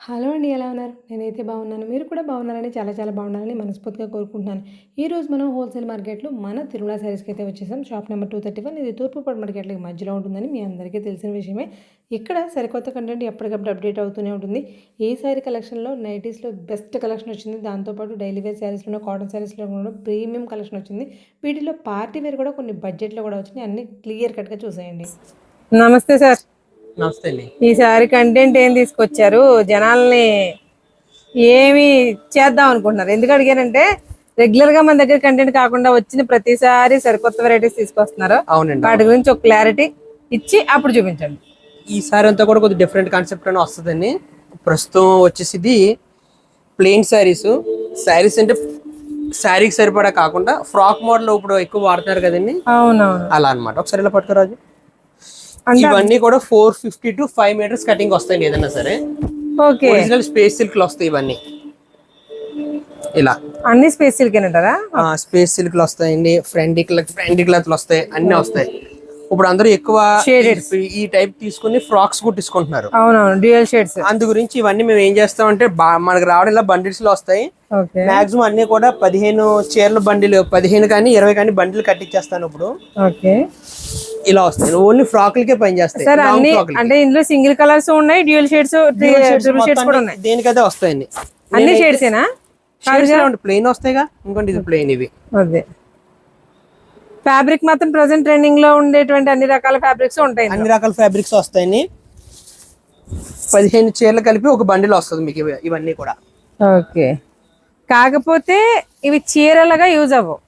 Hello అండి. ఎలా ఉన్నారు? నేనైతే బాగున్నాను. మీరు కూడా బాగున్నారని చాలా చాలా బాగున్నారని మనస్ఫూర్తిగా కోరుకుంటున్నాను. ఈరోజు మనం హోల్సేల్ మార్కెట్‌లో మన తిరుమల శారీస్‌కైతే వచ్చేసాం. షాప్ నెంబర్ 231 ఇది తూర్పు పడమటి గేట్లకి మధ్యలో ఉంటుందని మీ అందరికీ తెలిసిన విషయమే. ఇక్కడ సరికొత్త కంటెంట్ ఎప్పటికప్పుడు అప్డేట్ అవుతూనే ఉంటుంది. ఈ శారీ కలెక్షన్‌లో నైటీస్‌లో బెస్ట్ కలెక్షన్ వచ్చింది. దాంతో పాటు డైలీ వేర్ శారీస్‌లోనూ, కాటన్ శారీస్‌లో కూడా ప్రీమియం కలెక్షన్ వచ్చింది. వీటిలో పార్టీ వేర్ కూడా కొన్ని బడ్జెట్‌లో కూడా వచ్చినాయి. అన్నీ క్లియర్ కట్‌గా చూసేయండి. నమస్తే సార్. నమస్తే అండి. ఈసారి కంటెంట్ ఏం తీసుకొచ్చారు? జనాల్ని ఏమి చేద్దాం అనుకుంటున్నారు? ఎందుకు అడిగానంటే రెగ్యులర్ గా మన దగ్గర కంటెంట్ కాకుండా వచ్చిన ప్రతిసారి సరికొత్త వెరైటీస్ తీసుకొస్తున్నారు. అవునండి. వాటి గురించి ఒక క్లారిటీ ఇచ్చి అప్పుడు చూపించండి. ఈసారి అంతా కూడా కొద్దిగా డిఫరెంట్ కాన్సెప్ట్ అని వస్తుందండి. ప్రస్తుతం వచ్చేసి ఇది ప్లెయిన్ శారీస్ అంటే శారీకి సరిపడా కాకుండా ఫ్రాక్ మోడల్ ఇప్పుడు ఎక్కువ వాడుతున్నారు కదండి. అవునవును, అలా అనమాట. ఒకసారి ఇలా పట్టుకురాజు. ఇవన్నీ కూడా 450 to 5 meters కటింగ్ వస్తాయండి. ఏదైనా సరే ఒరిజినల్ స్పేస్ సిల్క్ లో వస్తాయి ఇవన్నీ. ఇలా అన్ని స్పేస్ సిల్క్ అంటారా? స్పేస్ సిల్క్ లో వస్తాయండి. ఫ్రెండ్ క్లాత్ వస్తాయి, అన్ని వస్తాయి. ఇప్పుడు అందరూ ఎక్కువ ఈ టైప్ తీసుకుని ఫ్రాక్స్ కుట్టించుకుంటున్నారు. అవునవును, డ్యూయల్ షేడ్స్. అందు గురించి ఇవన్నీ మేము ఏం చేస్తామంటే మనకు రావడం ఇలా బండిల్స్ లో వస్తాయి. మాక్సిమం అన్ని కూడా 15 చీరల బండిల్, 15 కానీ 20 కానీ బండిల్ కట్టించేస్తాను ఇప్పుడు. ఇలా వస్తాయి. ఓన్లీ ఫ్రాక్లకే పని చేస్తాయి. అంటే ఇందులో సింగిల్ కలర్స్ ఉన్నాయి, డ్యూయల్ షేడ్స్, ట్రిపుల్ షేడ్స్ కూడా ఉన్నాయి. దేనికైతే వస్తాయండి. అన్ని షేడ్స్ ఏనా? ప్లెయిన్ వస్తాయిగా. ఇంకోటి ఇది ప్లెయిన్. ఇవి అదే ఫ్యాబ్రిక్ మాత్రం ప్రెసెంట్ ట్రెండింగ్ లో ఉండేటువంటి అన్ని రకాల ఫ్యాబ్రిక్స్ ఉంటాయి. అన్ని రకాల ఫ్యాబ్రిక్స్ వస్తాయని 15 చీరలు కలిపి ఒక బండిల్ వస్తుంది మీకు ఇవన్నీ కూడా. ఓకే, కాకపోతే ఇవి చీరలుగా యూజ్ అవ్వవు.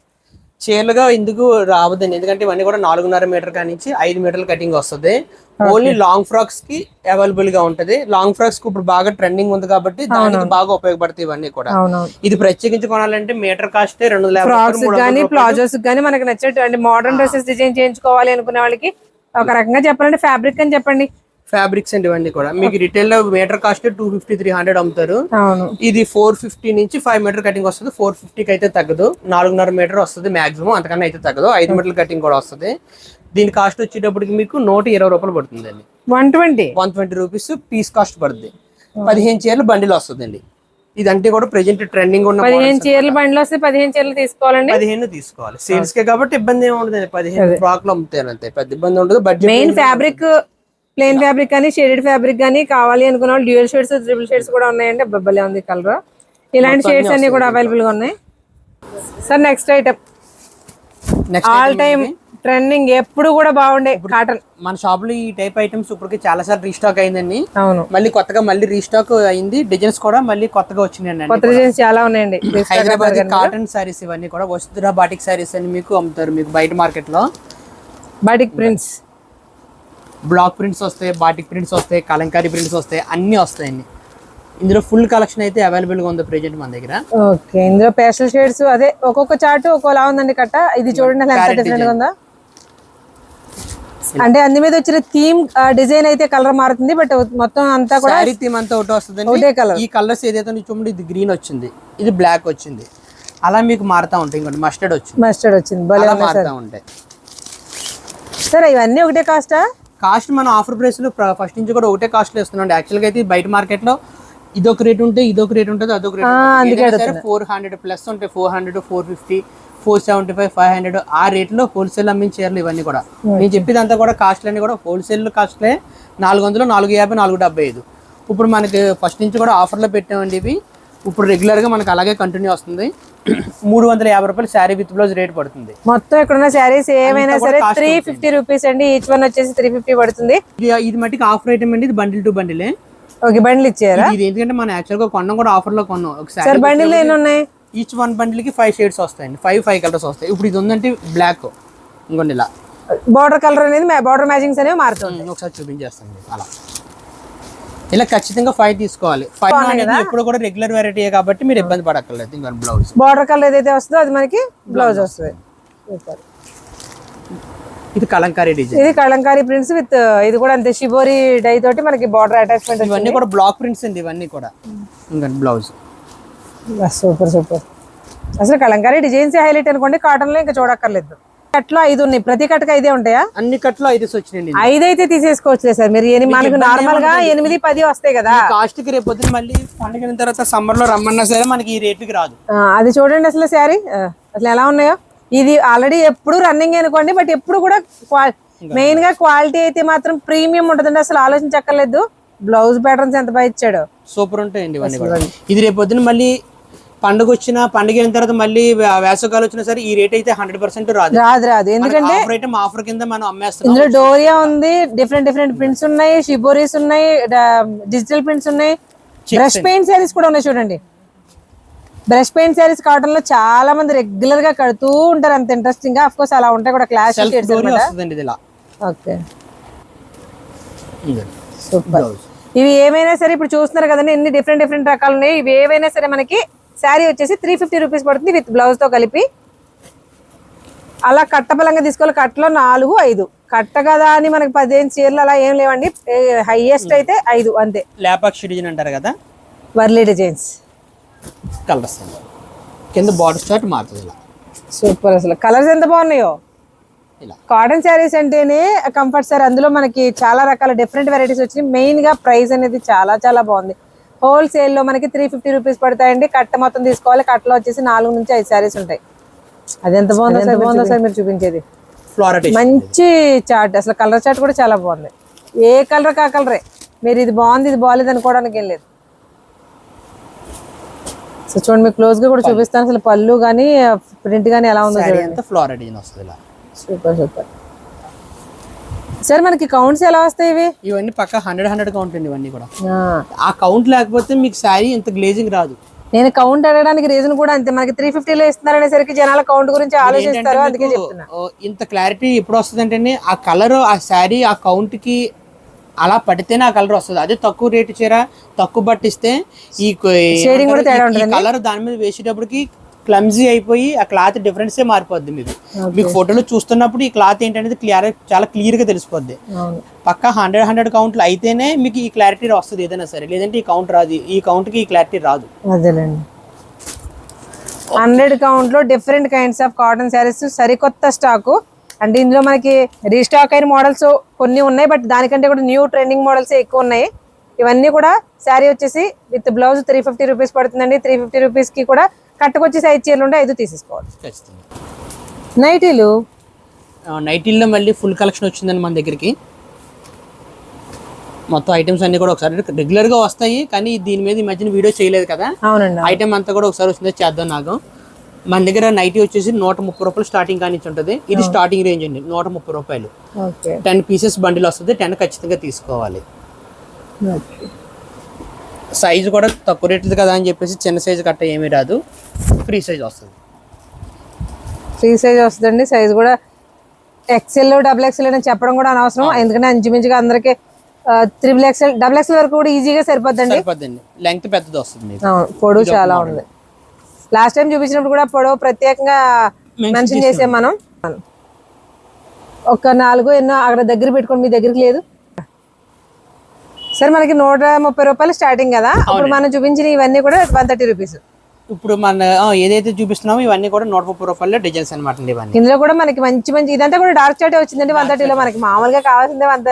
చీరలుగా ఎందుకు రావద్దండి, ఎందుకంటే ఇవన్నీ కూడా 4.5 మీటర్ కానించి 5 మీటర్ల కటింగ్ వస్తుంది. ఓన్లీ లాంగ్ ఫ్రాక్స్ కి అవైలబుల్ గా ఉంటది. లాంగ్ ఫ్రాక్స్ కి ఇప్పుడు బాగా ట్రెండింగ్ ఉంది కాబట్టి దానికి బాగా ఉపయోగపడతాయి ఇవన్నీ కూడా. ఇది ప్రత్యేకించి కొనాలంటే మీటర్ కాస్ట్ 250. ప్లాజోస్ గానీ మనకి నచ్చినటువంటి మోడర్న్ డ్రెస్సెస్ డిజైన్ చేయించుకోవాలి అనుకునే వాళ్ళకి ఒక రకంగా చెప్పాలంటే ఫ్యాబ్రిక్ అని చెప్పండి. ఫ్యాబ్రిక్స్ అండి ఇవన్నీ కూడా. మీకు రిటైల్ లో మీటర్ కాస్ట్ 250-300 అమ్ముతారు. ఇది 450 నుంచి 5 మీటర్ కటింగ్ వస్తుంది. 450 కి అయితే తగ్గదు. 4.5 మీటర్ వస్తుంది మాక్సిమం, అంతకన్నా అయితే తగ్గదు. 5 మీటర్ల కటింగ్ కూడా వస్తుంది. దీని కాస్ట్ వచ్చేటప్పటికి మీకు 120 రూపాయలు పడుతుంది అండి. 120 రూపీస్ పీస్ కాస్ట్ పడుతుంది. 15 చీరలు బండిల్ వస్తుందండి. ఇదంటే కూడా ప్రెజెంట్ ట్రెండింగ్ ఉన్న 15 చీరలు బండిల్ వస్తే 15 చీరలు తీసుకోవాలండి. 15 తీసుకోవాలి. సేల్స్ కే కాబట్టి ఇబ్బంది ఏమి ఉండదు. 15 ఫ్రాక్లు అమ్ముతారు అంతే, పెద్ద ఇబ్బంది ఉండదు. Budget main fabric plain fabric కానీ షేడెడ్ ఫ్యాబ్రిక్ కానీ కావాలి అనుకున్న వాళ్ళు డ్యూయల్ షేడ్స్, ట్రిపుల్ షేడ్స్ కూడా ఉన్నాయండి. బొబ్బలే ఉంది కలర్. ఇలాంటి షేడ్స్ అన్ని కూడా అవైలబుల్ గా ఉన్నాయి. Sir next item all time trending, ఎప్పుడు కూడా బాగుండే కాటన్. మన షాప్ లో ఈ టైప్ ఐటమ్స్ ఇప్పటికి చాలా సార్లు రీస్టాక్ అయిందండి. అవును, మళ్ళీ కొత్తగా రీస్టాక్ అయింది. డిజైన్స్ కూడా మళ్ళీ కొత్తగా వచ్చినాయండి. కొత్త డిజైన్స్ చాలా ఉన్నాయండి. హైదరాబాద్ కాటన్ సారీస్ ఇవన్నీ కూడా వసుధర బాటిక్ సారీస్ అని మీకు అమ్ముతారు. మీకు బయట మార్కెట్ లో బాటిక్ ప్రింట్స్, బ్లాక్ ప్రింట్స్ వస్తాయి, బాటిక్ ప్రింట్స్ వస్తాయి, కలంకారీ ప్రింట్స్ వస్తాయి, అన్ని వస్తాయండి. ఇందులో ఫుల్ కలెక్షన్ అయితే అవైలబుల్ గా ఉంది ప్రెజెంట్ మన దగ్గర. ఓకే, ఇందులో పేస్టల్ షేడ్స్ అదే ఒక్కొక్క చార్ట్ ఒక్కోలా ఉందండి కట్ట. ఇది చూడండి ఎంత డిఫరెంట్ గా ఉందా. అంటే అన్ని మీద వచ్చిన థీమ్ డిజైన్ అయితే కలర్ మారుతుంది, బట్ మొత్తం అంతా కూడా థీమ్ అంతా ఒకటి వస్తుంది. ఈ కలర్స్ ఏదైతే చూడండి, ఇది గ్రీన్ వచ్చింది, ఇది బ్లాక్ వచ్చింది, అలా మీకు మారుతా ఉంటాయి. ఇంకోటి మస్టర్డ్ వచ్చింది, మారుతా ఉంటాయి. సరే ఇవన్నీ ఒకటే కాస్టా? కాస్ట్ మనం ఆఫర్ ప్రైస్ లో ఫస్ట్ నుంచి కూడా ఒకటే కాస్ట్ లో ఇస్తున్నాం. యాక్చువల్ గా అయితే బయట మార్కెట్ లో ఇదొక రేట్ ఉంటే ఇదొక రేట్ ఉంటుంది, అదొక రేట్. 400 ప్లస్ ఉంటాయి. 400, 450, 475, 500 ఆ రేట్ లో హోల్సేల్ అమ్మించారు ఇవన్నీ కూడా. నేను చెప్పేదంతా కూడా కాస్ట్ అన్ని కూడా హోల్సేల్ కాస్ట్లే. 400, 450, 475. ఇప్పుడు మనకి ఫస్ట్ నుంచి కూడా ఆఫర్ లో పెట్టామండి ఇవి. ఇప్పుడు రెగ్యులర్ గా మనకి అలాగే కంటిన్యూ వస్తుంది. 350 రూపాయలు శారీ విత్ బ్లౌజ్ రేట్ పడుతుంది. మొత్తం ఇక్కడ ఉన్న శారీస్ ఏమైనా సరే 350 రూపీస్ అండి. ఈచ్ వన్ వచ్చేసి 350 పడుతుంది. ఇది మట్టికి ఆఫర్ ఐటమ్ అండి. ఇది బండిల్ టు బండిలే. ఓకే, బండిల్ ఇచ్చారా? ఇది ఎందుకంటే మనం యాక్చువల్ గా కొన్నాం కూడా ఆఫర్ లో కొన్నాం. ఒకసారి బండిల్ ఎన్ని ఉన్నాయి? ఈచ్ వన్ బండిల్ కి 5 షేడ్స్ వస్తాయండి. 5 కలర్స్ వస్తాయి. ఇప్పుడు ఇది ఉందంటే బ్లాక్, ఇంకొన్ని ఇలా బార్డర్ కలర్ అనేది బార్డర్ మ్యాచింగ్స్ అనేవి మారుతుంది. ఒకసారి చూపించేస్తాను అలా. ఇలా ఖచ్చితంగా 5 తీసుకోవాలి. 5 అనేది ఎప్పుడు కూడా రెగ్యులర్ వెరైటీ కాబట్టి మీరు ఇబ్బంది పడక్కర్లేదు. ఇంకా బ్లౌజ్ బార్డర్ కలర్ ఏదైతే వస్తుందో అది మనకి బ్లౌజ్ వస్తుంది. ఇది కలంకారీ డిజైన్. ఇది కలంకారీ ప్రింట్స్ విత్ ఇది కూడా అంతే షిబోరి డై తోటి మనకి బార్డర్ అటాచ్మెంట్. ఇవన్నీ కూడా బ్లాక్ ప్రింట్స్ అండి ఇవన్నీ కూడా. ఇంకా బ్లౌజ్ సూపర్. అసలు కలంకారీ డిజైన్స్ హైలైట్ అనుకోండి. కాటన్ లో ఇంకా చూడక్కర్లేదు. కట్లో 5 ఉన్నాయి, ప్రతి కట్టకు 5 ఉంటాయా? అన్ని కట్లో 5 వచ్చినాయండి. 5 అయితే తీసేసుకోవచ్చులే సార్ మీరు. మనకు నార్మల్ గా 8, 10 వస్తాయి కదా. కాస్ట్ కి రేపు పొద్దున మళ్ళీ పండుగ తర్వాత సమ్మర్ లో రమ్మన్నా సరే మనకి ఈ రేట్కి రాదు. అది చూడండి అసలు శారీ అసలు ఎలా ఉన్నాయో. ఇది ఆల్రెడీ ఎప్పుడు రన్నింగ్ అనుకోండి, బట్ ఎప్పుడు కూడా మెయిన్ గా క్వాలిటీ అయితే మాత్రం ప్రీమియం ఉంటుందండి, అసలు ఆలోచించక్కర్లేదు. బ్లౌజ్ ప్యాటర్న్స్ ఎంత బాగా ఇచ్చాడు, సూపర్ ఉంటాయండి ఇవన్నీ కూడా. ఇది రేపు పొద్దున మళ్ళీ పండుగ వచ్చిన పండుగ అయిన తర్వాత మళ్ళీ వేసవకాలం వచ్చినా సరే ఈ రేట్ అయితే 100% రాదు. ఎందుకంటే ఆఫర్ కింద మనం అమ్మేస్తాం. ఇందులో డోరియా ఉంది, డిఫరెంట్ ప్రింట్స్ ఉన్నాయి, షిబోరీస్ ఉన్నాయి, డిజిటల్ ప్రింట్స్ ఉన్నాయి, బ్రష్ పెయింట్ శారీస్ కూడా ఉన్నాయి. చూడండి బ్రష్ పెయింట్ శారీస్ కాటన్ లో చాలా మంది రెగ్యులర్ గా కడుతూ ఉంటారు, అంత ఇంట్రెస్టింగ్ గా. ఆఫ్ కోర్స్ అలా ఉంటాయి కూడా, క్లాస్ ఓకే సూపర్. ఇవి ఏమైనా సరే ఇప్పుడు చూస్తున్నారు కదండి, ఎన్ని డిఫరెంట్ రకాలు ఉన్నాయి. ఇవి ఏవైనా సరే మనకి శారీ వచ్చేసి 350 రూపీస్ పడుతుంది విత్ బ్లౌజ్ తో కలిపి. అలా కట్టబలంగా తీసుకోవాలి. కట్టలో 4, 5 కట్ట కదా అని మనకి 15 చీరలు అలా ఏం లేవండి, హైయెస్ట్ అయితే 5 అంతే. లేపాక్షి డిజైన్ అంటారు కదా, వర్లీ డిజైన్స్ కలర్స్ కింద బార్డర్ స్టార్ట్ మారుతుంది ఇలా. సూపర్, అసలు కలర్స్ ఎంత బాగున్నాయో. కాటన్ శారీస్ అంటేనే కంఫర్ట్ సార్, అందులో మనకి చాలా రకాల డిఫరెంట్ వెరైటీస్ వచ్చినాయి. మెయిన్ గా ప్రైస్ అనేది చాలా బాగుంది. హోల్సేల్ లో మనకి 350 రూపీస్ పడతాయండి. కట్ట మొత్తం తీసుకోవాలి. కట్టలో వచ్చేసి 4 నుంచి 5 శారీస్ ఉంటాయి. అది ఎంత బాగుందో సార్ మీరు చూపించేది. మంచి చార్ట్, అసలు కలర్ చార్ట్ కూడా చాలా బాగుంది. ఏ కలర్ కా కలరే, మీరు ఇది బాగుంది ఇది బాగాలేదు అనుకోవడానికి ఏం లేదు. సో చూడండి మీకు క్లోజ్ గా కూడా చూపిస్తాను, అసలు పళ్ళు గానీ ప్రింట్ గానీ ఎలా ఉందో చూడండి. ఫ్లోరల్ డిజైన్ వస్తుంది ఇలా. Super sir. మనకి కౌంట్స్ ఎలా వస్తాయి ఇవి? ఇవన్నీ పక్క 100 కౌంట్ అండి. ఇవన్నీ కూడా ఆ కౌంట్ లేకపోతే మీకు శారీ ఇంత గ్లేజింగ్ రాదు. నేను కౌంట్ అడగడానికి రీజన్ కూడా అంతే, మనకి 350 లో ఇస్తున్నారనేసరికి జనాల కౌంట్ గురించి ఆలోచిస్తారు, అందుకే చెప్తున్నా. ఇంత క్లారిటీ ఎప్పుడు వస్తుంది అంటే ఆ కలర్ ఆ శారీ ఆ కౌంట్ కి అలా పడితేనే ఆ కలర్ వస్తుంది. అదే తక్కువ రేటు చీర తక్కువ పట్టిస్తే ఈ కలర్ దాని మీద వేసేటప్పటికి క్లమ్జీ అయిపోయి ఆ క్లాత్ డిఫరెన్స్ మారిపోద్ది. మీకు ఫోటోలో చూస్తున్నప్పుడు ఈ క్లాత్ ఏంటనేది చాలా క్లియర్ గా తెలిసిపోద్ది. పక్క 100 కౌంట్లు అయితేనే మీకు ఈ క్లారిటీ వస్తుంది ఏదైనా సరే, లేదంటే ఈ కౌంట్ రాదు. ఈ కౌంట్ కి ఈ క్లారిటీ రాదు. అదేలేండి. 100 కౌంట్ లో different kinds of cotton saris, సరికొత్త స్టాకు. అంటే ఇందులో మనకి రీస్టాక్ అయిన మోడల్స్ కొన్ని ఉన్నాయి, బట్ దానికంటే కూడా న్యూ ట్రెండింగ్ మోడల్స్ ఎక్కువ ఉన్నాయి. ఇవన్నీ కూడా శారీ వచ్చేసి విత్ బ్లౌజ్ 350 రూపీస్ పడుతుందండి. 350 రూపీస్ కి కూడా కట్టుకొచ్చేసి 5 చీరలు ఉంటే 5 తీసేసుకోవాలి. నైటీల్లో మళ్ళీ ఫుల్ కలెక్షన్ వచ్చిందండి మన దగ్గరికి. మొత్తం ఐటమ్స్ అన్ని కూడా ఒకసారి రెగ్యులర్ గా వస్తాయి, కానీ దీని మీద ఈ మధ్యన వీడియో చేయలేదు కదా. అవునండి. ఐటమ్ అంతా కూడా ఒకసారి వచ్చిందో చేద్దాం. నాకు మన దగ్గర నైటీ వచ్చేసి 130 రూపాయలు స్టార్టింగ్ కానీ ఉంటుంది. ఇది స్టార్టింగ్ రేంజ్ అండి, 130 రూపాయలు. 10 పీసెస్ బండిల్ వస్తుంది. 10 ఖచ్చితంగా తీసుకోవాలి. సైజు కూడా తక్కువ రేట్లు కదా అని చెప్పేసి చిన్న సైజు కట్ట ఏమీ రాదు, ఫ్రీ సైజ్ వస్తుంది. ఫ్రీ సైజ్ వస్తుందండి. సైజ్ కూడా XL, XXL అని చెప్పడం కూడా అనవసరం, ఎందుకంటే ఇంచుమించుగా అందరికి 3XL, XXL వరకు కూడా ఈజీగా సరిపోద్దండి. లెంగ్త్ పెద్దది వస్తుంది. పొడవు చాలా ఉంది. లాస్ట్ టైం చూపించినప్పుడు కూడా పొడవు ప్రత్యేకంగా మెన్షన్ చేసాం మనం. ఒక 4 ఎన్నో అక్కడ దగ్గర పెట్టుకోండి, మీ దగ్గరికి లేదు సార్. మనకి 130 రూపాయలు స్టార్టింగ్ కదా. ఇప్పుడు మనం చూపించిన ఇవన్నీ కూడా 130 రూపీస్. ఇప్పుడు మన ఏదైతే చూపిస్తున్నామో ఇవన్నీ కూడా 130 రూపాయల డిజైన్స్ అనమాట. ఇందులో కూడా మనకి మంచి ఇదంతా కూడా డార్క్ చాట్ వచ్చిందండి 130లో. మనకి మామూలుగా కావాల్సిందే అంత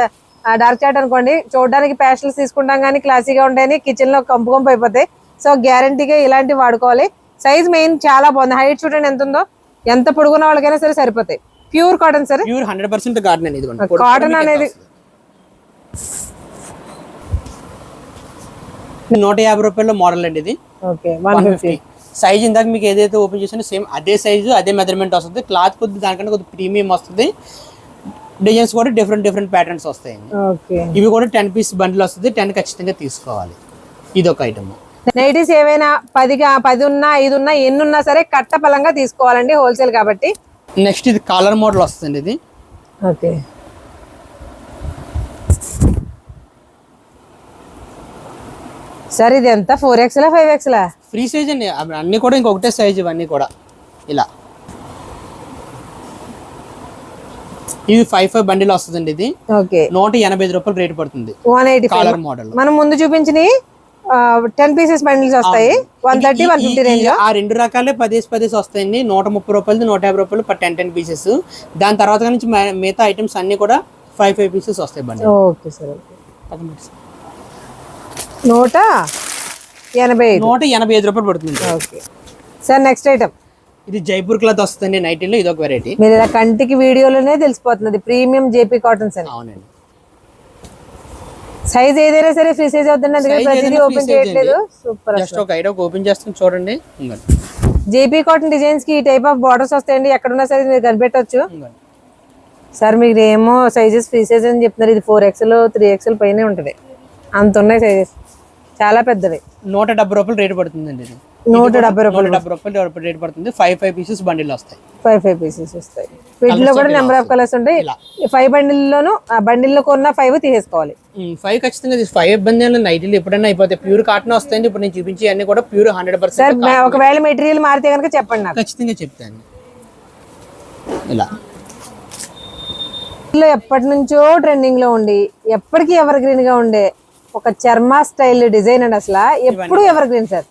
డార్క్ చాట్ అనుకోండి. చూడడానికి ప్యాషన్స్ తీసుకుంటాం కానీ క్లాసీగా ఉంటాయని కిచెన్ లో కంపు అయిపోతాయి. సో గ్యారంటీగా ఇలాంటివి వాడుకోవాలి. సైజ్ మెయిన్ చాలా బాగుంది. హైట్ చూడండి ఎంత ఉందో, ఎంత పొడుగున్న వాళ్ళకైనా సరే సరిపోతాయి. Pure cotton sir, pure 100% cotton అనేది. కాటన్ అనేది 150 రూపాయల మోడల్ అండి ఇది. 150 సైజ్. ఇందాక మీకు ఏదైతే ఓపెన్ చేసినా సేమ్ అదే సైజు అదే మెజర్మెంట్ వస్తుంది. క్లాత్ కొద్ది దానికంటే కొద్ది ప్రీమియం వస్తుంది. డిజైన్స్ కూడా డిఫరెంట్ ప్యాటర్న్స్ వస్తాయి. ఇవి కూడా 10 పీస్ బండిల్ వస్తుంది. 10 ఖచ్చితంగా తీసుకోవాలి. ఇది ఒక ఐటమ్. నైటీస్ ఏవైనా 10 ఉన్నా 5 ఉన్నా ఎన్ని ఉన్నా సరే కట్ట పలంగా తీసుకోవాలండి, హోల్సేల్ కాబట్టి. నెక్స్ట్ ఇది కాలర్ మోడల్ వస్తుంది. ఇది ఓకే సార్. ఇది ఎంత 4XL 5XL? ఫ్రీ సైజ్ అండి అన్ని కూడా. ఇంకొకటే సైజ్ ఇవన్నీ కూడా ఇలా. ఇది 5 బండిల్ వస్తుందండి. ఇది 185 రూపాయలు రేట్ పడుతుంది. 185 కాలర్ మోడల్. మనం ముందు చూపించిన 10 పీసెస్ బండిల్స్ వస్తాయి 130 150 రేంజ్ లో. ఆ రెండు రకాలే 10 వస్తాయండి. 130 రూపాయలు 150 రూపాయలు 10 పీసెస్. దాని తర్వాత నుంచి మిగతా ఐటమ్స్ అన్ని కూడా 5 పీసెస్ వస్తాయి బండి. Okay sir. 185 రూపాయలు పడుతుంది. Okay sir. నెక్స్ట్ ఐటమ్ ఇది జైపూర్ క్లాత్ వస్తుంది నైటీలో. ఇది ఒక వెరైటీ. మీరు ఇలా కంటికి వీడియోలోనే తెలిసిపోతుంది ప్రీమియం జేపీ కాటన్స్ అని. అవునండి. సైజ్ ఏదైనా సరే ఫ్రీ సైజ్ అవుతుంది, అందుకని ప్రతిదీ ఓపెన్ చేయట్లేదు. సూపర్. జస్ట్ ఒక ఐడియా ఓపెన్ చేస్తాం చూడండి. జేపీ కాటన్ డిజైన్స్ కి ఈ టైప్ ఆఫ్ బార్డర్స్ వస్తాయండి. ఎక్కడున్నా సరే మీరు కనిపెట్టవచ్చు. సార్ మీకు ఏమో సైజెస్ ఫ్రీ సైజ్ అని చెప్తున్నారు. ఇది 4XL 3XL పైనే ఉంటుంది. అంత ఉన్నాయి సైజెస్, చాలా పెద్దవి. 170 రూపాయలు రేట్ పడుతుందండి. ఇది 170 రూపాయలు రేట్ పడుతుంది. 5 పీసెస్ బండిల్ వస్తాయి. 5 పీసెస్ వస్తాయి. వీటిలో కూడా నెంబర్ ఆఫ్ కలర్స్ ఉంటాయి. 5 బండిల్లోనూ ఆ బండిల్లో కొన్న 5 తీసేసుకోవాలి. 5 ఖచ్చితంగా 5 ఇబ్బంది అని నైటీలు ఎప్పుడైనా అయిపోతాయి. ప్యూర్ కాటన్ వస్తాయండి. ఇప్పుడు నేను చూపించి అన్ని కూడా ప్యూర్ 100%. సార్ ఒకవేళ మెటీరియల్ మారితే కనుక చెప్పండి నాకు. ఖచ్చితంగా చెప్తాను. ఇలా ఎప్పటి నుంచో ట్రెండింగ్ లో ఉండి ఎప్పటికీ ఎవర్ గ్రీన్ గా ఉండే ఒక చర్మా స్టైల్ డిజైన్ అండి. అసలు ఎప్పుడు ఎవర్ గ్రీన్ సార్,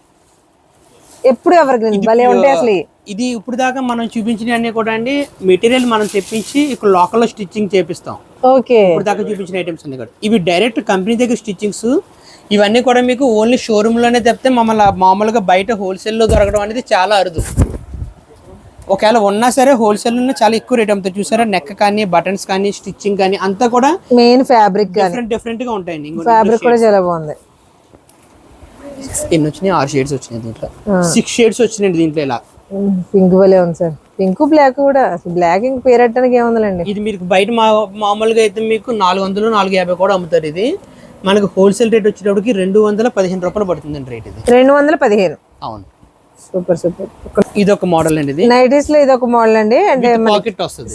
ఎప్పుడు ఎవర్ గ్రీన్ భలే ఉంటాయి అసలు. ఇది ఇప్పుడు దాకా మనం చూపించిన అన్ని కూడా అండి మెటీరియల్ మనం తెప్పించి ఇక్కడ లోకల్ లో స్టిచ్చింగ్ చేపిస్తాం. ఓకే. ఇప్పుడు దాకా చూపించిన ఐటమ్స్ అన్ని కూడా ఇవి డైరెక్ట్ కంపెనీ దగ్గర స్టిచ్చింగ్స్. ఇవన్నీ కూడా మీకు ఓన్లీ షోరూమ్ లోనే తెప్పితే మమ్మల్ని మామూలుగా బయట హోల్సేల్ లో దొరకడం అనేది చాలా అరుదు. ఒకవేళ ఉన్నా సరే హోల్సేల్ లోనే చాలా ఎక్కువ రేట్ అమ్ముతారు. చూసారా, నెక్ కానీ బటన్స్ కానీ స్టిచ్చింగ్ కానీ అంతా కూడా మెయిన్ ఫ్యాబ్రిక్ డిఫరెంట్ గా ఉంటాయండి. ఫ్యాబ్రిక్ కూడా చాలా బాగుంది. ఎన్ని వచ్చినాయి? 6 షేడ్స్ వచ్చినాయి దీంట్లో. 6 షేడ్స్ వచ్చినాయండి దీంట్లో. ఇలా పింక్ భలే ఉంది సార్. పింక్ బ్లాక్ కూడా అసలు బ్లాక్ ఇంక పేరెట్టడానికి ఏముందండి. ఇది మీకు బయట మామూలుగా అయితే మీకు 400 450 కూడా అమ్ముతారు. ఇది మనకు హోల్సేల్ రేట్ వచ్చేటప్పటికి 215 రూపాయలు పడుతుందండి రేట్. ఇది 215. అవును. Super super. ఇది ఒక మోడల్ అండి. ఇది నైటీస్ లో ఇది ఒక మోడల్ అండి. అంటే పాకెట్ వస్తుంది,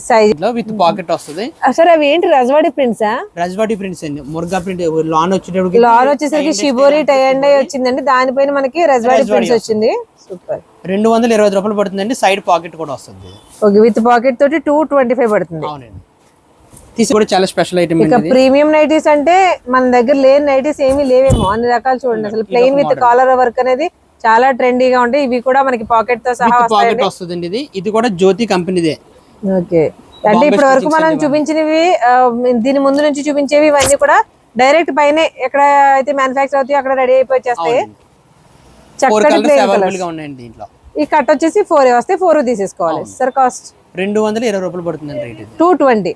విత్ పాకెట్ వస్తుంది. సార్ అవి ఏంటి రజవాడి ప్రింట్సా? రజవాడి ప్రింట్స్ అండి. ముర్గా ప్రింట్. లాన్ వచ్చేటప్పటికి లాన్ వచ్చేసరికి షిబోరి టై అండ్ వచ్చిందండి. దానిపైన మనకి రజవాడి ప్రింట్స్ వచ్చింది. సూపర్. 220 రూపాయలు పడుతుందండి. సైడ్ పాకెట్ కూడా వస్తుంది. ఓకే. విత్ పాకెట్ తోటి 225 పడుతుంది. అవునండి. తీసి కూడా చాలా స్పెషల్ ఐటమ్. ఇక ప్రీమియం నైటీస్ అంటే మన దగ్గర లేని నైటీస్ ఏమీ లేవేమో, అన్ని రకాలు చూడండి. అసలు ప్లెయిన్ విత్ కాలర్ వర్క్ అనేది చాలా ట్రెండీగా ఉంటాయి. ఇవి కూడా మనకి పాకెట్ తో సహా వస్తుంది. ఇది కూడా జ్యోతి కంపెనీదే. ఓకే. అంటే ఇప్పటి వరకు మనం చూపించినవి, దీని ముందు నుంచి చూపించేవి ఇవన్నీ కూడా డైరెక్ట్ పైన ఎక్కడ అయితే మ్యానుఫ్యాక్చర్ అవుతాయి అక్కడ రెడీ అయిపోయి వచ్చేస్తాయి. చక్కటి ప్లెయిన్ కలర్స్ ఉన్నాయండి దీంట్లో. ఈ కట్ వచ్చేసి 4 వస్తాయి. 4 తీసేసుకోవాలి. సార్ కాస్ట్ 220 రూపాయలు పడుతుందండి రేట్. ఇది 220.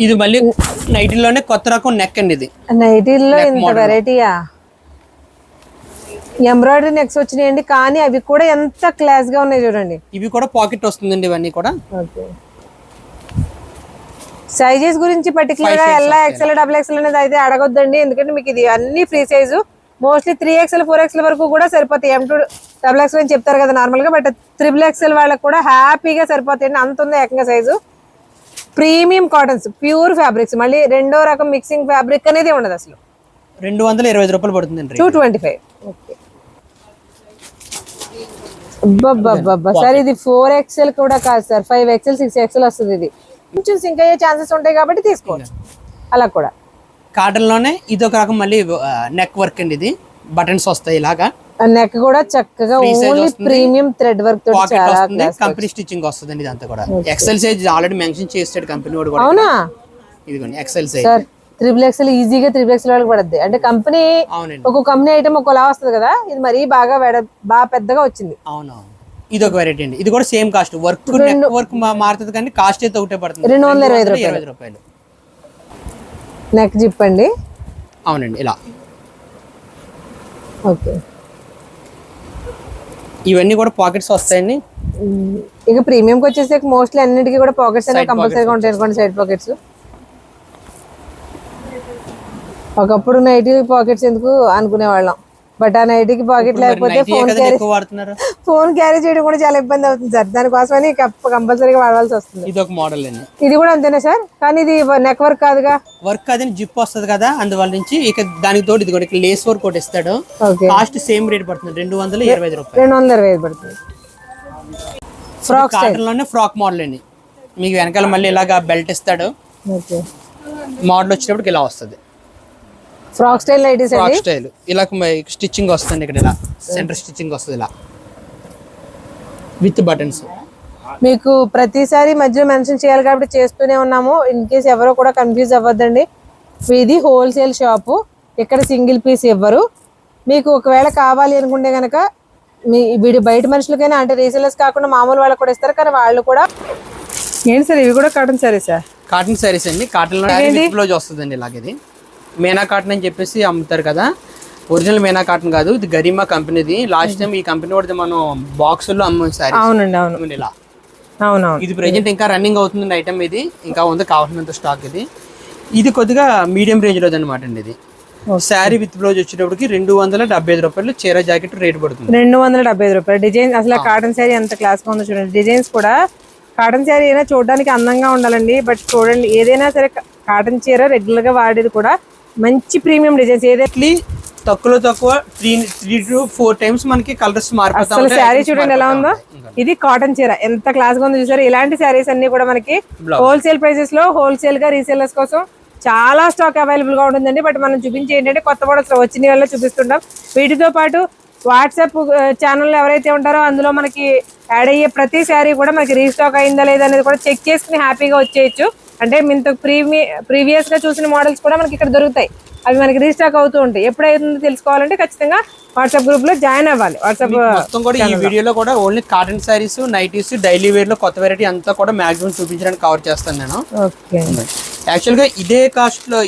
ఇది మళ్ళీ నైటీలోనే కొత్త రకం నెక్ అండి. ఇది నైటీల్లో ఇంత వెరైటీయా? ఎంబ్రాయిడరీ నెక్స్ వచ్చినాయండి, కానీ అవి కూడా ఎంత క్లాస్ గా ఉన్నాయి చూడండి. ఇవి కూడా పాకెట్ వస్తుందండి. ఇవన్నీ కూడా సైజెస్ గురించి పర్టికులర్ గా ఎల్ XL XXL అనేది అయితే అడగొద్దండి, ఎందుకంటే మీకు ఇది అన్ని free size. Mostly 3XL 4XL వరకు కూడా సరిపోతాయి. M2 XXL అని చెప్తారు కదా నార్మల్ గా, బట్ 3XL వాళ్ళకి కూడా హ్యాపీగా సరిపోతాయండి. అంత ఉంది ఏకంగా size. Premium cottons, pure fabrics, మళ్ళీ రెండో రకం మిక్సింగ్ ఫ్యాబ్రిక్ అనేది ఉండదు అసలు. 225 రూపాయలు పడుతుందండి. 225. ఓకే. సార్ ఇది 4XL కూడా కాదు సార్, 5XL 6XL వస్తుంది. ఇది కొంచెం సింక్ అయ్యే ఛాన్సెస్ ఉంటాయి కాబట్టి తీసుకోవచ్చు. అలా కూడా కాటన్ లోనే ఇది ఒక రకం మళ్ళీ నెక్ వర్క్ అండి. ఇది బటన్స్ వస్తాయి ఇలాగా. నెక్ కూడా చక్కగా ఓన్లీ ప్రీమియం థ్రెడ్ వర్క్ తో చాలా కంపెనీ స్టిచ్చింగ్ వస్తుందండి. ఇదంతా కూడా ఎక్సెల్ సైజ్ ఆల్రెడీ మెన్షన్ చేస్తాడు కంపెనీ వాడు కూడా. అవునా? ఇదిగోండి ఎక్సెల్ సైజ్. సార్ 3XL ఈజీగా 3XL వాళ్ళకి పడద్ది. అంటే కంపెనీ ఒక కంపెనీ ఐటమ్ ఒకలా వస్తుంది కదా, ఇది మరీ బాగా పెద్దగా వచ్చింది. అవునవును. ఇది ఒక వెరైటీ అండి. ఇది కూడా సేమ్ కాస్ట్. వర్క్ వర్క్ మారుతుంది కానీ కాస్ట్ అయితే ఒకటే పడుతుంది. 220 రూపాయలు. నెక్ జిప్ అండి. అవునండి. ఇలా ఓకే. ఇవన్నీ కూడా పాకెట్స్ వస్తాయండి. ఇక ప్రీమియంకి వచ్చేసి మోస్ట్లీ అన్నిటికీ కూడా పాకెట్స్ అనేవి కంపల్సరీగా ఉంటాయి అనుకోండి. Side pockets. ఒకప్పుడు నైటీ పాకెట్స్ ఎందుకు అనుకునేవాళ్ళం, బట్ ఆ నైటీకి పాకెట్ లేకపోతే ఫోన్ క్యారీ చేయడం కూడా చాలా ఇబ్బంది అవుతుంది సార్. దానికోసమని కంపల్సరీగా వాడాల్సి వస్తుంది. ఇది ఒక మోడల్ అండి. ఇది కూడా అంతేనా సార్? కానీ ఇది నెక్ వర్క్ కాదుగా. వర్క్ అదే జిప్ వస్తుంది కదా, అందువల్ల నుంచి ఇక దానికి తోడు ఇది కూడా లేస్ వర్క్ ఒకటి ఇస్తాడు. కాస్ట్ సేమ్ రేట్ పడుతుంది. 225 రూపాయలు. 225 పడుతుంది. ఫ్రాక్ కాటన్ లోనే ఫ్రాక్ మోడల్ అండి. మీకు వెనకాల మళ్ళీ ఇలాగా బెల్ట్ ఇస్తాడు. మోడల్ వచ్చేటప్పటికి ఇలా వస్తుంది. ఫ్రాక్ స్టైల్ నైటీస్ ఫ్రాక్ అండి. స్టైల్ ఇలా స్టిచ్చింగ్ వస్తుంది ఇక్కడ, ఇలా సెంటర్ స్టిచ్చింగ్ వస్తుంది ఇలా విత్ బటన్స్. మీకు ప్రతిసారి మధ్యలో మెన్షన్ చేయాలి కాబట్టి చేస్తూనే ఉన్నాము. ఇన్ కేస్ ఎవరో కూడా కన్ఫ్యూజ్ అవ్వద్దండి. ఇది హోల్సేల్ షాపు, ఇక్కడ సింగిల్ పీస్ ఇవ్వరు. మీకు ఒకవేళ కావాలి అనుకుంటే కనుక మీ వీడి బయట మనుషులకైనా, అంటే రీసేలర్స్ కాకుండా మామూలు వాళ్ళకి కూడా ఇస్తారు. కానీ వాళ్ళు కూడా ఏంటి సార్, ఇవి కూడా కాటన్ సారీసా? కాటన్ సారీస్ అండి. కాటన్ లో విత్ బ్లౌజ్ వస్తుందండి. ఇలాగ ఇది మేనా కాటన్ అని చెప్పేసి అమ్ముతారు కదా, ఒరిజినల్ మేనా కాటన్ కాదు, ఇది గరిమా కంపెనీది. లాస్ట్ టైం ఈ కంపెనీ కూడా మనం బాక్సుల్లో అమ్మాం సారీ. అవునండి, అవును, ఇలా అవునవును. ఇది ప్రెజెంట్ ఇంకా రన్నింగ్ అవుతుంది ఐటమ్. ఇది ఇంకా ఉంది కావాల్సినంత స్టాక్. ఇది కొద్దిగా మీడియం రేంజ్ లోది అనమాట అండి. ఇది శారీ విత్ బ్లౌజ్ వచ్చేటప్పటికి 275 రూపాయలు చీర జాకెట్ రేట్ పడుతుంది. 275 రూపాయలు. డిజైన్ అసలు కాటన్ శారీ ఎంత క్లాస్ గా ఉందో చూడండి. డిజైన్స్ కూడా కాటన్ శారీ అయినా చూడడానికి అందంగా ఉండాలండి. బట్ చూడండి, ఏదైనా సరే కాటన్ చీర రెగ్యులర్ గా వాడేది కూడా మంచి ప్రీమియం డిజైన్స్. ఏదైనా తక్కువ 3 to 4 టైమ్స్ మనకి కలర్స్ మారిపోతాయి. అసలు శారీ చూడండి ఎలా ఉందో. ఇది కాటన్ చీర ఎంత క్లాస్ గా ఉందో చూసారు. ఇలాంటి శారీస్ అన్ని కూడా మనకి హోల్సేల్ ప్రైసెస్ లో హోల్సేల్ గా రీసేలర్స్ కోసం చాలా స్టాక్ అవైలబుల్ గా ఉంటుందండి. బట్ మనం చూపించే ఏంటంటే కొత్త మోడల్స్ వచ్చిన వల్ల చూపిస్తుంటాం. వీటితో పాటు వాట్సాప్ ఛానల్ ఎవరైతే ఉంటారో అందులో మనకి యాడ్ అయ్యే ప్రతి శారీ కూడా మనకి రీస్టాక్ అయిందా లేదా అనేది కూడా చెక్ చేసుకుని హ్యాపీగా వచ్చేయచ్చు. అంటే ఇంత ప్రీవియస్ గా చూసిన మోడల్స్ కూడా మనకి ఇక్కడ దొరుకుతాయి. అవి మనకి రీస్టాక్ అవుతూ ఉంటాయి. ఎప్పుడైతుందో తెలుసుకోవాలంటే ఖచ్చితంగా వాట్సాప్ గ్రూప్ లో జాయిన్ అవ్వాలి. వాట్సాప్ మొత్తం కూడా ఈ వీడియోలో కూడా only cotton sarees, nighties, daily wear లో కొత్త వెరైటీ అంతా కూడా మాక్సిమం చూపించడానికి కవర్ చేస్తాను నేను. యాక్చువల్ గా ఇదే కాస్ట్ లో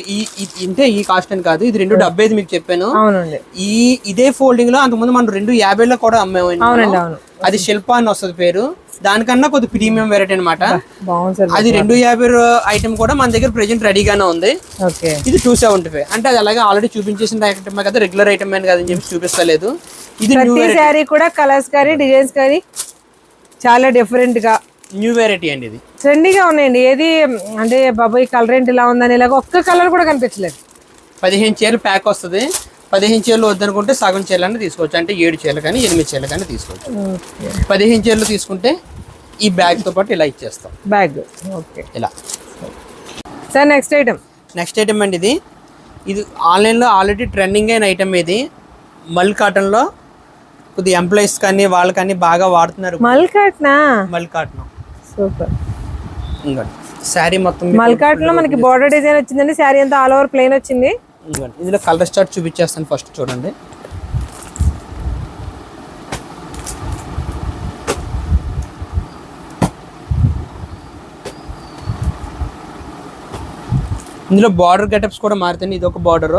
ఈ కాస్ట్ అని కాదు, ఇది 275 మీకు చెప్పాను. అవునండి. ఇదే ఫోల్డింగ్ లో అంతకుముందు మనం 250 కూడా అమ్మాము. అది శిల్ప అని వస్తుంది పేరు. దానికన్నా కొద్ది ప్రీమియం వెరైటీ అనమాట. అది 250 ఐటమ్ కూడా మన దగ్గర ప్రెజెంట్ రెడీగానే ఉంది. ఇది 275. అంటే అది అలాగే ఆల్రెడీ చూపించేసిన ఐటమ్ కదా, రెగ్యులర్ ఐటమ్ అని కదని చెప్పి చూపిస్తలేదు. ఇది శారీ కూడా కలర్స్ కానీ డిజైన్స్ కానీ చాలా డిఫరెంట్ గా న్యూ వెరైటీ అండి. ఇది ట్రెండీగా ఉన్నాయండి. ఏది అంటే బాబాయ్ కలర్ ఏంటి ఇలా ఉందని ఇలాగ ఒక్క కలర్ కూడా కనిపించలేదు. 15 చీరలు ప్యాక్ వస్తుంది. 15 చీరలు వద్దనుకుంటే సగం చీరలు తీసుకోవచ్చు. అంటే 7 చీరలు కానీ 8 చీరలు కానీ తీసుకోవచ్చు. 15 చీరలు తీసుకుంటే ఈ బ్యాగ్ తో పాటు ఇలా ఇచ్చేస్తాం. Bag okay. ఇలా సార్ నెక్స్ట్ ఐటమ్ అండి. ఇది ఆన్లైన్ లో ఆల్రెడీ ట్రెండింగ్ అయిన ఐటమ్. ఇది మల్ కాటన్ లో కొద్ది ఎంప్లాయీస్ కానీ వాళ్ళు కానీ బాగా వాడుతున్నారు. మల్ కాటన్ సూపర్. శారీ మొత్తం మల్ కాటన్ లో మనకి బోర్డర్ డిజైన్ వచ్చిందండి. శారీ అంతా ఆల్ ఓవర్ ప్లెయిన్ వచ్చింది. ఇందులో కలర్ స్టార్ట్ చూపించేస్తాను. ఫస్ట్ చూడండి. ఇందులో బార్డర్ గెటప్స్ కూడా మారుతాయి. ఇది ఒక బార్డర్.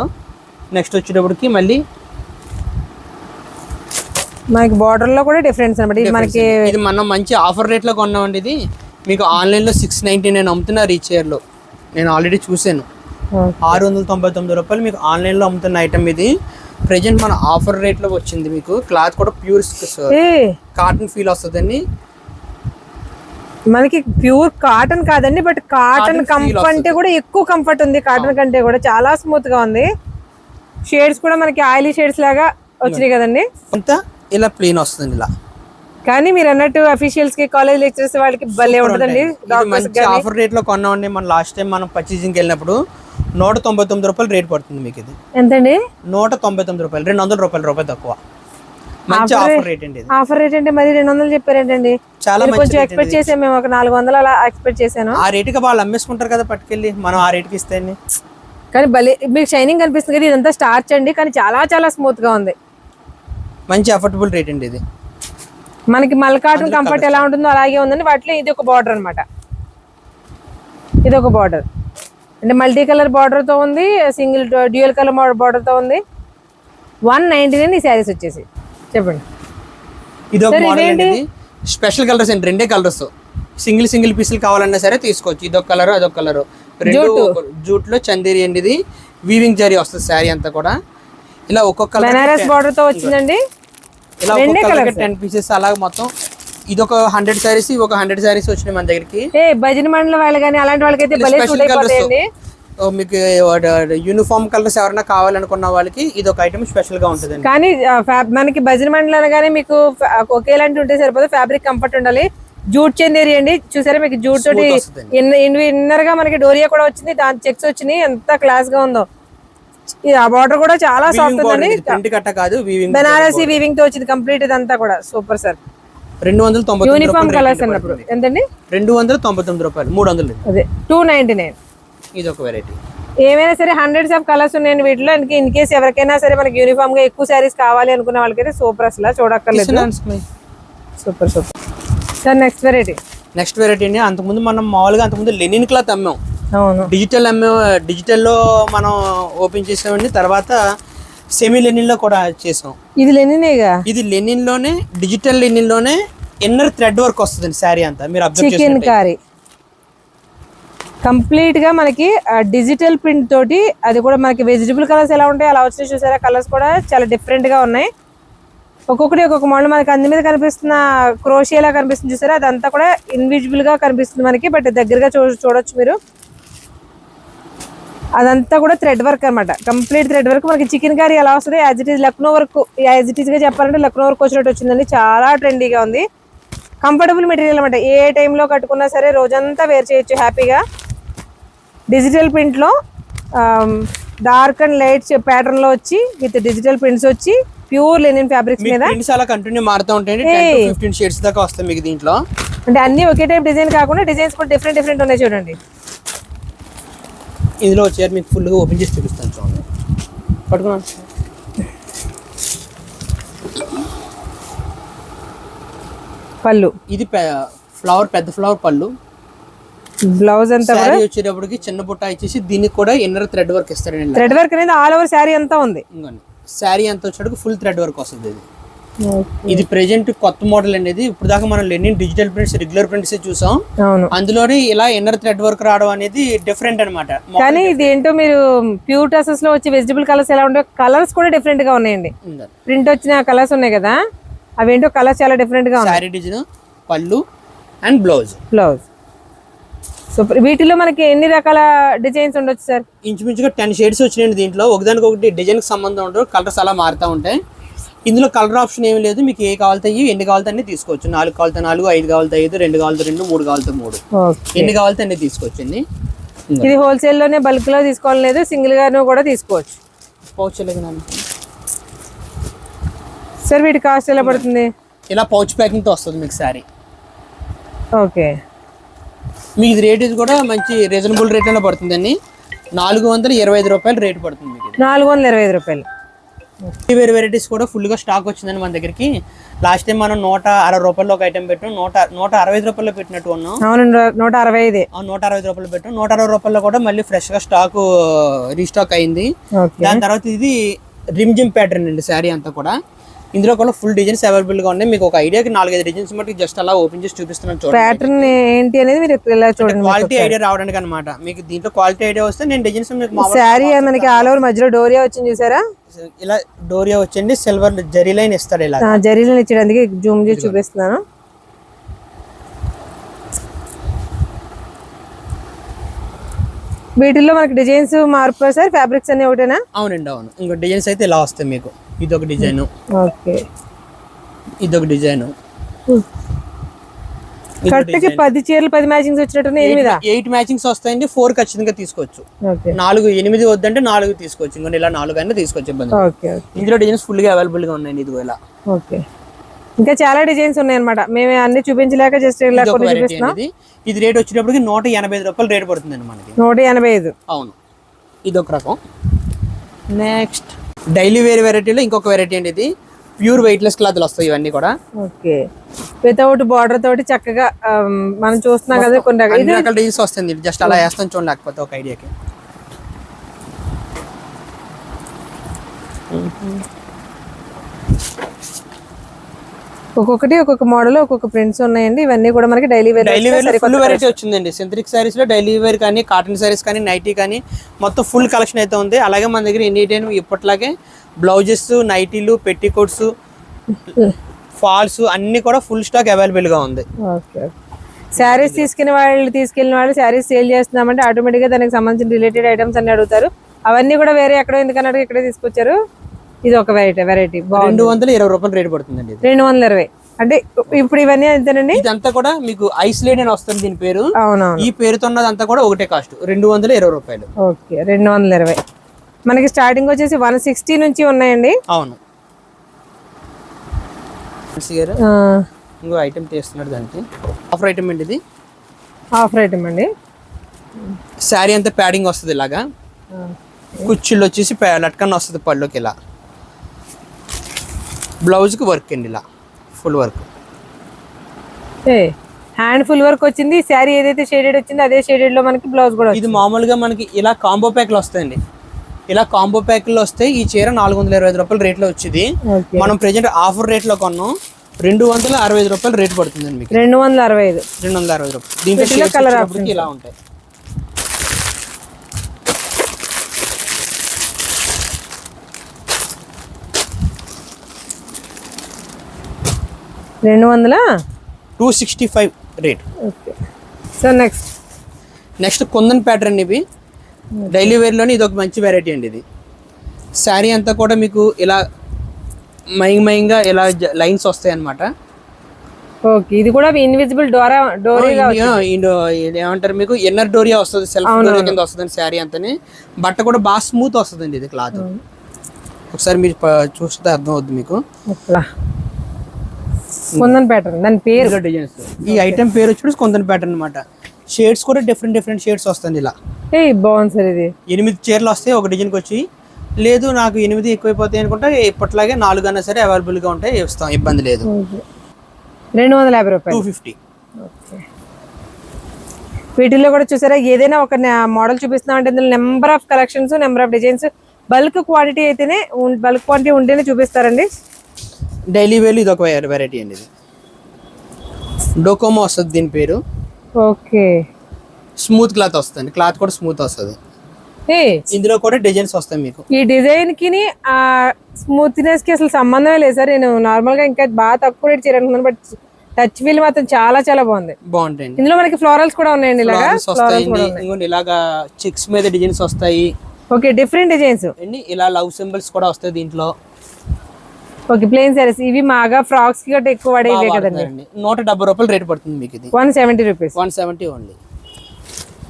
నెక్స్ట్ వచ్చేటప్పటికి మళ్ళీ మనకి బార్డర్ లో కూడా డిఫరెన్స్ అన్నమాట. ఇది మనకి ఇది మనం మంచి ఆఫర్ రేట్ లో కొన్నామండి. ఇది మీకు ఆన్లైన్ లో 699 అమ్ముతున్నారు ఈ చీరలో. నేను ఆల్రెడీ చూసాను. 699 రూపాయలు మీకు ఆన్లైన్ లో అమ్ముతున్న ఐటమ్. ఇది ప్రెజెంట్ మన ఆఫర్ రేట్ లో వచ్చింది. మీకు క్లాత్ కూడా ప్యూర్ కాటన్ ఫీల్ వస్తుందండి. మనకి ప్యూర్ కాటన్ కాదండి, బట్ కాటన్ కంఫర్ట్ అంటే కూడా ఎక్కువ కంఫర్ట్ ఉంది. కాటన్ కంటే కూడా చాలా స్మూత్ గా ఉంది. షేడ్స్ కూడా మనకి ఆయిలీ షేడ్స్ లాగా వచ్చినాయి కదండి. అంతా ఇలా ప్లెయిన్ వస్తుంది ఇలా. కానీ మీరు అన్నట్టు అఫీషియల్స్ కి, కాలేజ్ లెక్చరర్స్ వాళ్ళకి భలే ఉంటుందండి. మంచి ఆఫర్ రేట్ లో కొన్నామండి. మన లాస్ట్ టైం మనం పర్చేసింగ్ వెళ్ళినప్పుడు 199 రూపాయలు రేట్ పడుతుంది మీకు. ఇది ఎంతండి? 199 రూపాయలు, 200 రూపాయలు తక్కువ. మంచి ఆఫర్ రేట్ అండి. ఆఫర్ రేట్ అంటే మరి 200 చెప్పారేంటండి? చాలా కొంచెం ఎక్స్పెక్ట్ చేసాం మేము. ఒక 400 అలా ఎక్స్పెక్ట్ చేశాను. ఆ రేటుకి వాళ్ళు అమ్మేసుకుంటారు కదా పట్టుకెళ్ళి, మనం ఆ రేటుకి ఇస్తే. కానీ భలే మీకు షైనింగ్ కనిపిస్తుంది కదా. ఇదంతా స్టార్చ్ అండి, కానీ చాలా చాలా స్మూత్ గా ఉంది. మంచి అఫోర్డబుల్ రేట్ అండి. ఇది మనకి మల్ కాటన్ కంఫర్ట్ ఎలా ఉంటుందో అలాగే ఉందండి. వాటిలో ఇది ఒక బార్డర్ అనమాట. ఇది ఒక బార్డర్ అంటే మల్టీ కలర్ బార్డర్ తో ఉంది. సింగిల్ డ్యూయల్ కలర్ బార్డర్ తో ఉంది. 199 ఈ శారీస్ వచ్చేసి. చెప్పండి. ఇది ఒక మోడల్ అండి. స్పెషల్ కలర్స్ అండి. 2 కలర్స్. సింగిల్ పీసులు కావాలన్నా సరే తీసుకోవచ్చు. ఇదొక కలర్, అదొక కలర్. 2 జూట్ లో చందేరి అండి. ఇది వీవింగ్ జరీ వస్తుంది శారీ అంతా కూడా. ఇలా ఒక్కొక్క కలర్ బనారస్ బార్డర్ తో వచ్చిందండి. ఇలా ఒక్కొక్క కలర్ 10 పీసెస్ అలాగే మొత్తం. ఇది ఒక 100 సారీస్, ఒక 100 సారీస్ వచ్చినాయి మన దగ్గరికి. భజన మండలం వాళ్ళు కానీ అలాంటి వాళ్ళకైతే భలే సూట్ అయిపోతాయండి. మీకు యూనిఫామ్ కలర్స్ ఎవరైనా కావాలనుకున్న వాళ్ళకి ఇది ఒక ఐటమ్ స్పెషల్ గా ఉంటుంది. కానీ మనకి భజన మండలం అనగానే మీకు ఒకేలాంటి ఉంటే సరిపోదు. ఫ్యాబ్రిక్ కంఫర్ట్ ఉండాలి. జూట్ చందేరి అండి. చూసారా మీకు జూట్ తోటి ఇన్నర్ గా మనకి డోరియా కూడా వచ్చింది. దాని చెక్స్ వచ్చినాయి. ఎంత క్లాస్ గా ఉందో. ఆ బార్డర్ కూడా చాలా సాఫ్ట్ ఉందండి. ప్రింట్ కట్ట కాదు, వీవింగ్ బెనారసీ వీవింగ్ తో వచ్చింది కంప్లీట్ ఇదంతా కూడా. Super sir. 299 యూనిఫామ్ కలర్స్ అన్నప్పుడు ఎంతండి? 299 రూపాయలు, 300. అదే 299. ఇది ఒక వెరైటీ. ఏమైనా సరే హండ్రెడ్స్ ఆఫ్ కలర్స్ ఉన్నాయండి వీటిలో. ఇన్ కేస్ ఎవరికైనా సరే మనకి యూనిఫామ్ గా ఎక్కువ శారీస్ కావాలి అనుకున్న వాళ్ళకైతే సూపర్, అసలు చూడక్కర్లేదు. Super super sir. Next variety అండి, అంతకుముందు మనం మామూలుగా అంతకుముందు లెనిన్ క్లాత్ అమ్మాం, అవును. డిజిటల్లో మనం ఓపెన్ చేసామండి. తర్వాత సెమీ లెనిన్ లో కూడా చేసాం. ఇది లెనినేగా? ఇది లెనిన్ లోనే, డిజిటల్ లెనిన్ లోనే ఇన్నర్ థ్రెడ్ వర్క్ వస్తుంది శారీ అంతా. మీరు అబ్జర్వ్ చికెన్ కారీ కంప్లీట్ గా మనకి డిజిటల్ ప్రింట్ తోటి, అది కూడా మనకి వెజిటబుల్ కలర్స్ ఎలా ఉంటాయి అలా వచ్చినాయి చూసారా. కలర్స్ కూడా చాలా డిఫరెంట్ గా ఉన్నాయి. ఒక్కొక్కటి ఒక్కొక్క మోడల్. మనకి అందు మీద కనిపిస్తున్న క్రోషియాలా కనిపిస్తుంది చూసారా, అదంతా కూడా ఇన్విజిబుల్ గా కనిపిస్తుంది మనకి, బట్ దగ్గరగా చూడొచ్చు మీరు. అదంతా కూడా థ్రెడ్ వర్క్ అనమాట, కంప్లీట్ థ్రెడ్ వర్క్. మనకి చికెన్ కర్రీ ఎలా వస్తుంది, as it is Lucknow work, as it is గా చెప్పాలంటే లక్నో వర్క్ వచ్చినట్టు వచ్చిందండి. చాలా ట్రెండీగా ఉంది. కంఫర్టబుల్ మెటీరియల్ అనమాట. ఏ టైంలో కట్టుకున్నా సరే రోజంతా వేర్ చేయొచ్చు హ్యాపీగా. డిజిటల్ ప్రింట్ లో డార్క్ అండ్ లైట్ ప్యాటర్న్ లో వచ్చి విత్ డిజిటల్ ప్రింట్స్ వచ్చి ప్యూర్ లెనిన్ ఫ్యాబ్రిక్స్ మీద. ప్రింట్స్ అలా కంటిన్యూ మారుతూ ఉంటాయి. 10 to 15 షేడ్స్ దాకా వస్తాయి మీకు దీంట్లో. అంటే అన్ని ఒకే టైప్ డిజైన్ కాకుండా డిజైన్స్ కూడా డిఫరెంట్ ఉన్నాయి చూడండి. ఇందులో వచ్చారు మీకు ఫుల్ గా ఓపెన్ చేసి చూపిస్తాను చూడండి. పట్టుకున్నాను. పళ్ళు ఇది ఫ్లవర్, పెద్ద ఫ్లవర్ పళ్ళు. బ్లౌజ్ అంతా శారీ వచ్చేటప్పటికి చిన్న బుట్ట ఇచ్చేసి దీనికి కూడా ఇన్నర్ థ్రెడ్ వర్క్ ఇస్తారండి. థ్రెడ్ వర్క్ అనేది ఆల్ ఓవర్ శారీ అంతా ఉంది. శారీ అంతా వచ్చేటప్పుడు ఫుల్ థ్రెడ్ వర్క్ వస్తుంది. ఇది ప్రెజెంట్ కొత్త మోడల్ అనేది. ఇప్పుడు దాకా మనం Lenin digital prints, regular prints చూసాం. అందులోనే ఇలా ఇన్నర్ థ్రెడ్ వర్క్ రావడం అనేది డిఫరెంట్ అనమాట. కానీ ఇది ఏంటో మీరు ప్యూర్ టసెస్ లో వచ్చి వెజిటబుల్ కలర్స్ ఎలా ఉంటాయో కలర్స్ కూడా డిఫరెంట్ గా ఉన్నాయండి. ప్రింట్ వచ్చిన కలర్స్ ఉన్నాయి కదా, అవేంటో కలర్స్ చాలా డిఫరెంట్ గా ఉన్నాయి. శారీ డిజైన్, పళ్ళు అండ్ బ్లౌజ్. సో వీటిలో మనకి ఎన్ని రకాల డిజైన్స్ ఉండొచ్చు సార్? ఇంచుమించుగా 10 షేడ్స్ వచ్చినాయండి దీంట్లో. ఒకదానికి ఒకటి డిజైన్ కి సంబంధం ఉండదు, కలర్స్ అలా మారుతూ ఉంటాయి. ఇందులో కలర్ ఆప్షన్ ఏమి లేదు. మీకు ఏ కావాలితే ఎన్ని కావాలితే అన్ని తీసుకోవచ్చు. 4 కావాలితే 4, 5 కావాలితే 5, 2 కావాలితే 2, 3 కావాలితే 3, ఎన్ని కావాలితే అన్ని తీసుకోవచ్చండి. ఇది హోల్సేల్ లోనే బల్క్ లో తీసుకోవాలి, లేదు సింగిల్ గాను కూడా తీసుకోవచ్చు. పౌచ్ సార్ వీటి కాస్ట్ ఎలా పడుతుంది? ఇలా పౌచ్ ప్యాకింగ్ తో వస్తుంది మీకు శారీ. ఓకే. మీకు ఇది రేట్ కూడా మంచి రీజనబుల్ రేట్ లో పడుతుందండి. 425 రూపాయలు రేట్ పడుతుంది మీకు. 425 రూపాయలు. వేరే వెరైటీస్ కూడా ఫుల్ గా స్టాక్ వచ్చిందండి మన దగ్గరికి. లాస్ట్ టైం మనం 160 రూపాయలు ఒక ఐటమ్ పెట్టాం, 165 రూపాయలు పెట్టినట్టు ఉన్నాం. అవును, 165. 160 రూపాయలు పెట్టాం. 160 రూపాయల్లో కూడా మళ్ళీ ఫ్రెష్ గా స్టాక్ రీస్టాక్ అయింది. దాని తర్వాత ఇది రిమ్ జిమ్ ప్యాటర్న్ అండి శారీ అంతా కూడా. ఇందులో కూడా ఫుల్ డిజైన్స్ అవైలబుల్ గా ఉన్నాయి. మీకు ఒక ఐడియాకి 4-5 డిజైన్స్ మటుకు జస్ట్ అలా ఓపెన్ చేసి చూపిస్తున్నాను చూడండి. ప్యాటర్న్ ఏంటి అనేది మీరు ఇలా చూడండి. క్వాలిటీ ఐడియా రావడానికి అన్నమాట. మీకు దీంట్లో క్వాలిటీ ఐడియా వస్తే నేను డిజైన్స్ మీకు శారీ మనకి ఆల్ ఓవర్ మధ్యలో డోరియా వచ్చింది చూసారా, ఇలా డోరియా వచ్చండి. సిల్వర్ జరీ లైన్ ఇస్తాడు. ఇలా జరీ లైన్ ఇచ్చడానికి జూమ్ చేసి చూపిస్తున్నాను. వీటిల్లో మనకి డిజైన్స్ మార్పు సార్, ఫ్యాబ్రిక్స్ అన్ని ఒకటేనా? అవునండి, అవును. ఇంకో డిజైన్స్ అయితే ఇలా వస్తాయి మీకు. ఇదొక డిజైన్, ఓకే, ఇదొక డిజైన్. కరెక్ట్‌గా 10 చీరలు 10 మ్యాచింగ్స్ వచ్చినట్టున్నాయి. 8 మ్యాచింగ్స్ వస్తాయండి. 4 ఖచ్చితంగా తీసుకోవచ్చు. 4, 8 వద్దంటే 4 తీసుకోవచ్చు. ఇంకొన్ని ఇలా 4 అయినా తీసుకోవచ్చు, ఇబ్బంది. ఇందులో డిజైన్స్ ఫుల్ గా అవైలబుల్ గా ఉన్నాయండి. ఇదిగో ఇలా. ఓకే, ఇంకా చాలా డిజైన్స్ ఉన్నాయి అన్నమాట. మేము అన్ని చూపించలేక జస్ట్ ఇలా కొన్ని చూపిస్తున్నాం. ఇది రేట్ వచ్చేటప్పటికి 185 రూపాయలు రేట్ పడుతుందండి మనకి. 185. అవును, ఇదొక రకం. నెక్స్ట్ డైలీ వేర్ వెరైటీలో ఇంకొక వెరైటీ అండి. ఇది ప్యూర్ వెయిట్లెస్ క్లాత్లు వస్తాయి ఇవన్నీ కూడా. ఓకే, వితౌట్ బార్డర్ తోటి చక్కగా మనం చూస్తున్నాం కదా కొన్ని రకాల డిజైన్స్ వస్తుంది. జస్ట్ అలా వేస్తాను చూడండి, లేకపోతే ఒక ఐడియాకి. ఒక్కొక్కటి ఒక్కొక్క మోడల్, ఒక్కొక్క ప్రింట్స్ ఉన్నాయండి. ఇవన్నీ కూడా మనకి డైలీ వేర్ ఫుల్ వెరైటీ వచ్చిందండి. సింథటిక్ సారీస్ లో డైలీ వేర్ కానీ, కాటన్ సారీస్ కానీ, నైటీ కానీ మొత్తం ఫుల్ కలెక్షన్ అయితే ఉంది. అలాగే మన దగ్గర ఎనీ టైం ఇప్పట్లాగే బ్లౌజెస్, నైటీలు, పెట్టికోట్స్, ఫాల్స్ అన్ని కూడా ఫుల్ స్టాక్ అవైలబుల్ గా ఉంది. శారీస్ తీసుకెళ్ళిన వాళ్ళు శారీస్ సేల్ చేస్తున్నామంటే ఆటోమేటిక్ గా దానికి సంబంధించిన రిలేటెడ్ ఐటమ్స్ అన్ని అడుగుతారు. అవన్నీ కూడా వేరే ఎక్కడో ఎందుకన్నాడు ఇక్కడే తీసుకొచ్చారు. ఇది ఒక వెరైటీ 220 రూపాయలు రేట్ పడుతుందండి. 220 అంటే ఇప్పుడు ఇవన్నీ అంతేనండి. ఇదంతా కూడా మీకు ఐస్లేట్ అని వస్తుంది దీని పేరు. అవునవును, ఈ పేరుతో ఉన్నదంతా కూడా ఒకటే కాస్ట్ 220 రూపాయలు. ఓకే, 220. మనకి స్టార్టింగ్ వచ్చేసి 160 నుంచి ఉన్నాయండి. అవును గారు ఆ, ఇంకో ఐటమ్ తీస్తున్నాడు దానికి. ఆఫర్ ఐటమ్ అండి ఇది. ఆఫర్ ఐటమ్ అండి. శారీ అంతా ప్యాడింగ్ వస్తుంది ఇలాగా. కుర్చీలు వచ్చేసి లట్కన్ వస్తుంది పళ్ళుకి ఇలా. బ్లౌజ్కి వర్క్ అండి ఇలా full work. Hand full work వచ్చింది. శారీ ఏదైతే షేడెడ్ వచ్చిందో అదే షేడెడ్ లో మనకి బ్లౌజ్ కూడా ఇది మామూలుగా మనకి ఇలా కాంబో ప్యాక్లు వస్తాయండి. ఇలా కాంబో ప్యాక్లు వస్తాయి. ఈ చీర 425 రూపాయల రేట్లో వచ్చింది. Okay. మనం ప్రెజెంట్ ఆఫర్ రేట్లో కొన్నాం. 265 రూపాయలు రేట్ పడుతుందండి మీకు. 265. 260 రూపాయలు. దీంట్లో వీటిలో షేడ్స్ colour వచ్చేటప్పటికి options. ఇలా ఉంటాయి. రెండు 265 rate. Okay. So next kundan pattern ఇవి డైలీ వేర్లోని ఇది ఒక మంచి వెరైటీ అండి. ఇది శారీ అంతా కూడా మీకు ఇలా మైంగా ఇలా లైన్స్ వస్తాయి అన్నమాట. ఓకే. ఇది కూడా ఇన్విజిబుల్ డోరీగా ఏమంటారు మీకు ఇన్నర్ డోరియా వస్తుంది. సెల్ఫ్ డోరియా కింద వస్తుంది శారీ అంతని. బట్ట కూడా బాగా స్మూత్ వస్తుందండి ఇది క్లాత్. ఒకసారి మీరు చూస్తే అర్థం అవుద్ది మీకు. కుందన్ ప్యాటర్న్ దాని పేరు. డిజైన్స్ ఈ ఐటమ్ పేరు వచ్చి కుందన్ ప్యాటర్న్ అనమాట. షేడ్స్ కూడా డిఫరెంట్ షేడ్స్ వస్తుంది ఇలా. బాగుంది సార్. ఇది 8 చీరలు వస్తాయి ఒక డిజైన్కి వచ్చి. లేదు నాకు 8 ఎక్కువైపోతాయి అనుకుంటే ఇప్పట్లాగే 4 అన్నా సరే అవైలబుల్గా ఉంటాయి, ఇస్తాం, ఇబ్బంది లేదు. 250 రూపాయలు. 250. ఓకే. వీటిల్లో కూడా చూసారా ఏదైనా ఒక మోడల్ చూపిస్తున్నాం అంటే ఇందులో number of collections, number of designs, bulk quantity అయితేనే బల్క్ క్వాంటిటీ ఉంటేనే చూపిస్తారండి. డైలీ వేలు ఇది ఒక వెరైటీ అండి. ఇది డోకోమో వస్తుంది దీని పేరు. ఓకే. స్మూత్ క్లాత్ వస్తుంది. క్లాత్ కూడా స్మూత్ వస్తుంది. ఇందులో కూడా డిజైన్స్ వస్తాయి మీకు. ఈ డిజైన్ కి ఆ స్మూత్నెస్ కి అసలు సంబంధమే లేదు సార్. నేను నార్మల్ గా ఇంకా బాగా తక్కువ రేట్ చీర అనుకున్నాను, బట్ టచ్ ఫీల్ మాత్రం చాలా బాగుంది. బాగుంటాయండి. ఇందులో మనకి ఫ్లోరల్స్ కూడా ఉన్నాయండి. ఇలాగా చెక్స్ మీద డిజైన్స్ వస్తాయి. ఓకే. డిఫరెంట్ డిజైన్స్ అండి. ఇలా లవ్ సింబల్స్ కూడా వస్తాయి దీంట్లో. ఓకే. ప్లెయిన్ సారీస్ ఇవి మాగా ఫ్రాక్స్ కి గట్రా ఎక్కువ పడేవే కదండి. 170 రూపాయలు రేట్ పడుతుంది మీకు. ఇది 170 రూపీస్. 170 ఓన్లీ.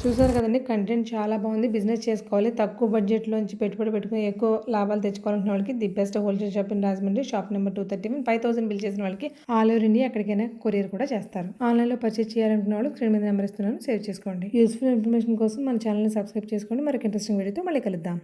చూసారు కదండి, కంటెంట్ చాలా బాగుంది. బిజినెస్ చేసుకోవాలి, తక్కువ బడ్జెట్లోంచి పెట్టుబడి పెట్టుకుని ఎక్కువ లాభాలు తెచ్చుకోవాలన్న వాళ్ళకి the best wholesale shop in Rajahmundry. Shop number 231. 5000 bill చేసిన వాళ్ళకి ఆల్ ఓవర్ ఇండియా ఎక్కడికైనా కొరియర్ కూడా చేస్తారు. ఆన్లైన్లో పర్చేస్ చేయాలనుకున్న వాళ్ళు స్క్రీన్ మీద నెంబర్ ఇస్తున్నాను, సేవ్ చేసుకోండి. యూస్ఫుల్ ఇన్ఫర్మేషన్ కోసం మన ఛానల్ని సబ్స్క్రైబ్ చేసుకోండి. మరొక ఇంట్రెస్టింగ్ వీడియోతో మళ్ళీ కలుద్దాం.